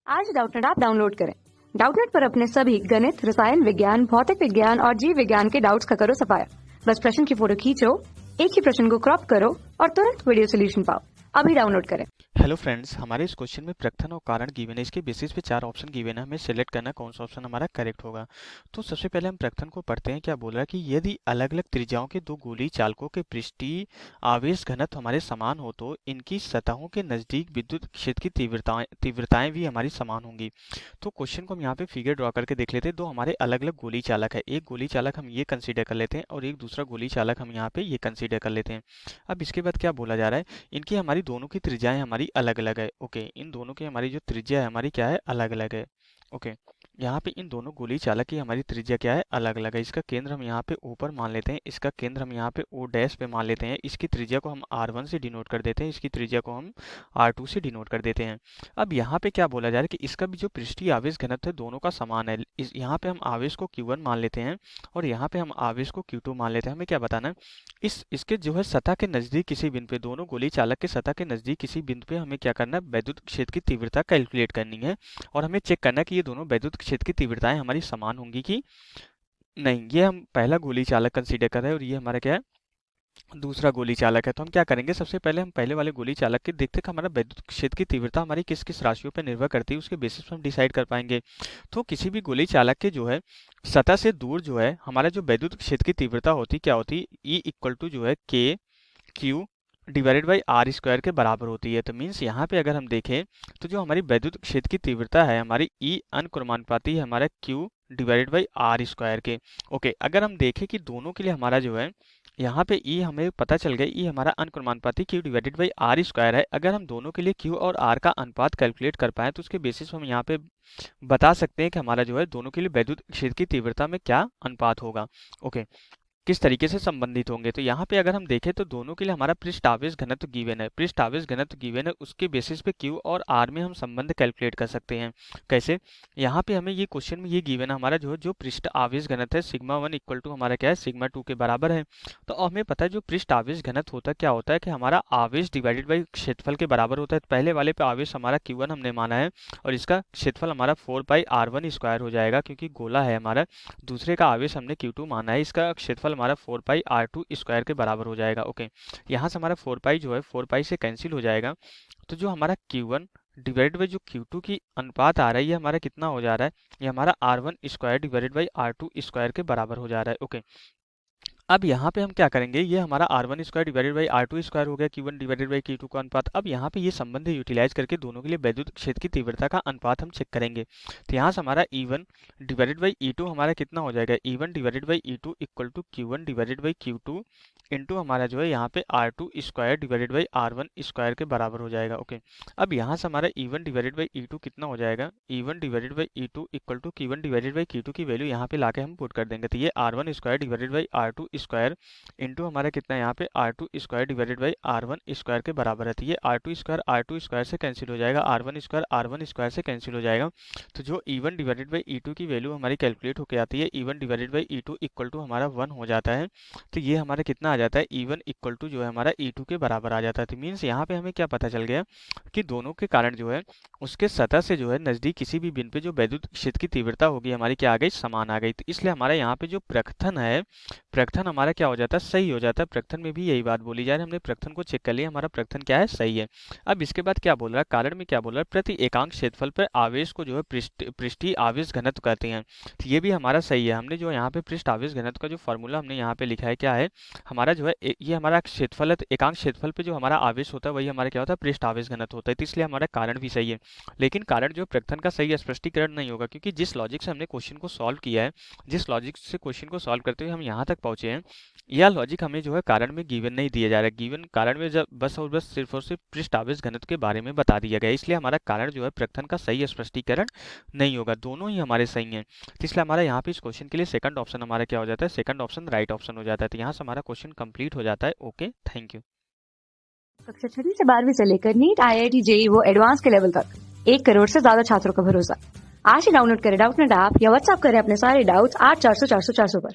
आज Doubtnut app download करें। Doubtnut पर अपने सभी गणित, रसायन विज्ञान, भौतिक विज्ञान और जीव विज्ञान के डाउट्स का करो सफाया। बस प्रश्न की फोटो खींचो, एक ही प्रश्न को क्रॉप करो और तुरंत वीडियो सोल्यूशन पाओ। अभी डाउनलोड करें। हेलो फ्रेंड्स, हमारे इस क्वेश्चन में प्रकथन और कारण गिवन है। इसके बेसिस पे 4 ऑप्शन गिवन है, हमें सेलेक्ट करना कौन सा ऑप्शन हमारा करेक्ट होगा। तो सबसे पहले हम प्रकथन को पढ़ते हैं। क्या बोल रहा है कि यदि अलग अलग त्रिज्याओं के दो गोलीय चालकों के पृष्ठीय आवेश घनत्व हमारे समान हो तो इनकी सतहों के नजदीक विद्युत क्षेत्र की तीव्रताएं भी हमारी समान होंगी। तो क्वेश्चन को हम यहाँ पे फिगर ड्रॉ करके देख लेते हैं। दो हमारे अलग अलग गोलीय चालक है, एक गोलीय चालक हम ये कंसीडर कर लेते हैं और एक दूसरा गोलीय चालक हम यहाँ पे ये कंसीडर कर लेते हैं। अब इसके बाद क्या बोला जा रहा है, इनकी हमारी दोनों की त्रिज्याएं हमारी अलग अलग है। ओके, इन दोनों की हमारी जो त्रिज्या है हमारी क्या है, अलग अलग है। ओके, यहाँ पे इन दोनों गोलीय चालक की हमारी त्रिज्या क्या है, अलग अलग है। इसका केंद्र हम यहाँ पे ऊपर मान लेते हैं, इसका केंद्र हम यहाँ पे ओ डैश पे मान लेते हैं। इसकी त्रिज्या को हम R1 से डिनोट कर देते हैं, इसकी त्रिज्या को हम R2 से डिनोट कर देते हैं। अब यहाँ पे क्या बोला जा रहा है कि इसका भी जो पृष्ठीय आवेश घनत्व है दोनों का समान है। यहाँ पे हम आवेश को Q1 मान लेते हैं और यहाँ पे हम आवेश को Q2 मान लेते हैं। हमें क्या बताना है, इसके जो है सतह के नजदीक किसी बिंदु पे, दोनों गोलीय चालक के सतह के नजदीक किसी बिंदु पे हमें क्या करना है, वैद्युत क्षेत्र की तीव्रता कैलकुलेट करनी है और हमें चेक करना है कि ये दोनों वैद्युत क्षेत्र की तीव्रताएं हमारी समान होंगी कि नहीं। ये हम पहला गोलीय चालक कंसीडर कर रहे हैं और ये हमारा क्या है, दूसरा गोलीय चालक है। तो हम क्या करेंगे, सबसे पहले हम पहले वाले गोलीय चालक के देखते हैं कि हमारा वैद्युत क्षेत्र की तीव्रता हमारी किस किस राशियों पर निर्भर करती है, उसके बेसिस पर हम डिसाइड कर पाएंगे। तो किसी भी गोलीय चालक के जो है सतह से दूर जो है हमारा जो वैद्युत क्षेत्र की तीव्रता होती क्या होती, E इक्वल टू जो है के Q divided by R square के बराबर होती है। तो मीन्स यहाँ पे अगर हम देखें तो जो हमारी वैद्युत क्षेत्र की तीव्रता है हमारी E अनुक्रमानुपाती है हमारा Q divided by R square के। ओके, अगर हम देखें कि दोनों के लिए हमारा जो है यहाँ पे E हमें पता चल गया, E हमारा अनुक्रमानुपाती Q divided by R square है। अगर हम दोनों के लिए Q और R का अनुपात कैलकुलेट कर पाए तो उसके बेसिस पर हम यहाँ पे बता सकते हैं कि हमारा जो है दोनों के लिए वैद्युत क्षेत्र की तीव्रता में क्या अनुपात होगा। ओके, किस तरीके से संबंधित होंगे। तो यहाँ पे अगर हम देखें तो दोनों के लिए हमारा पृष्ठ आवेश घनत्व गिवन है, पृष्ठ आवेश घनत्व गिवन है, उसके बेसिस पे Q और R में हम संबंध कैलकुलेट कर सकते हैं। कैसे, यहाँ पे हमें ये क्वेश्चन में ये गिवन है हमारा जो पृष्ठ आवेश घनत्व है सिग्मा 1 इक्वल टू हमारा क्या है, सिग्मा 2 के बराबर है। तो हमें पता है जो पृष्ठ आवेश घनत्व होता है क्या होता है कि हमारा आवेश डिवाइडेड बाई क्षेत्रफल के बराबर होता है। पहले वाले पे आवेश हमारा Q1 हमने माना है और इसका क्षेत्रफल हमारा 4πr1 स्क्वायर हो जाएगा क्योंकि गोला है हमारा। दूसरे का आवेश हमने Q2 माना है, इसका क्षेत्रफल हमारा 4πr2 स्क्वायर के बराबर हो जाएगा। ओके, यहाँ से हमारा 4π जो है 4π से कैंसिल हो जाएगा। तो जो हमारा Q1 डिवाइडेड बाई जो Q2 की अनुपात आ रहा है ये हमारा कितना हो जा रहा है, ये हमारा R1 square divided by R2 square के बराबर हो जा रहा है। ओके, अब यहाँ पे हम क्या करेंगे, ये हमारा R1 square divided by R2 square हो गया, Q1 डिवाइडेड बाई Q2 का अनुपात। अब यहाँ पे ये संबंध यूटिलाइज करके दोनों के लिए वैद्युत क्षेत्र की तीव्रता का अनुपात हम चेक करेंगे। तो यहाँ से हमारा E1 डिवाइडेड बाई E2 हमारा कितना हो जाएगा, E1 divided by E2 equal to Q1 divided by Q2 into हमारा जो है यहाँ पे R2 square divided by R1 square के बराबर हो जाएगा। ओके, अब यहाँ से हमारा E1 डिवाइडेड बाई E2 कितना हो जाएगा, E1 divided by E2 equal to Q1 divided by Q2 की वैल्यू यहाँ पे लाके हम पुट कर देंगे। तो ये R1 square divided by R2 square into हमारा कितना है यहाँ पे R2 square divided by R1 square के बराबर है। तो ये R2 स्क्वायर से कैंसिल हो जाएगा, R1 स्क्वायर से कैंसिल हो जाएगा। तो जो E1 डिवाइडेड बाई E2 की वैल्यू हमारी कैलकुलेट होकर आती है, E1 divided by E2 equal to हमारा 1 हो जाता है। तो ये हमारा कितना आ जाता है, E1 इक्वल टू जो है हमारा E2 के बराबर आ जाता है। तो मीन्स यहाँ पे हमें क्या पता चल गया कि दोनों के कारण जो है उसके सतह से जो है नजदीक किसी भी बिंदु पे जो वैद्युत क्षेत्र की तीव्रता होगी हमारी क्या आ गई, समान आ गई। तो इसलिए हमारा यहाँ पे जो प्रकथन है, प्रकथन हमारा क्या हो जाता है, सही हो जाता है। प्रकथन में भी यही बात बोली जा रही है, हमने प्रकथन को चेक कर लिया, हमारा प्रकथन क्या है, सही है। अब इसके बाद क्या बोल रहा है, कारण में क्या बोल रहा है, प्रति एकांक क्षेत्रफल पर आवेश को जो है पृष्ठीय आवेश घनत्व कहते हैं। तो ये भी हमारा सही है। हमने जो यहाँ पे पृष्ठ आवेश घनत्व का जो फॉर्मूला हमने यहाँ पे लिखा है क्या है, हमारा जो है ये हमारा क्षेत्रफल है, तो एकांक क्षेत्रफल पे जो हमारा आवेश होता है वही हमारा क्या होता है, पृष्ठ आवेश घनत्व होता है। तो इसलिए हमारा कारण भी सही है। लेकिन कारण जो प्रकथन का सही स्पष्टीकरण नहीं होगा क्योंकि जिस लॉजिक से हमने क्वेश्चन को सॉल्व किया है, जिस लॉजिक से क्वेश्चन को सॉल्व करते हुए हम यहाँ तक पहुंचे हैं, यह लॉजिक हमें जो है कारण में गिवन नहीं दिया जा रहा है। गिवन कारण में जब बस और बस सिर्फ और सिर्फ पृष्ठ आवेश घनत्व के बारे में बता दिया गया है, इसलिए हमारा कारण जो है प्रकथन का सही स्पष्टीकरण नहीं होगा। दोनों ही हमारे सही हैं, तो इसलिए हमारा यहाँ पे इस क्वेश्चन के लिए सेकंड ऑप्शन हमारा क्या हो जाता है, सेकंड ऑप्शन राइट ऑप्शन हो जाता है। तो यहाँ से हमारा क्वेश्चन कंप्लीट हो जाता है। Okay, thank you. कक्षा 6 से 12वीं से लेकर नीट, IIT, JEE वो एडवांस के लेवल तक 1 करोड़ से ज्यादा छात्रों का भरोसा। आज ही डाउनलोड करें डाउटनेट ऐप या व्हाट्सएप करें अपने सारे डाउट्स 8400 400 400 पर।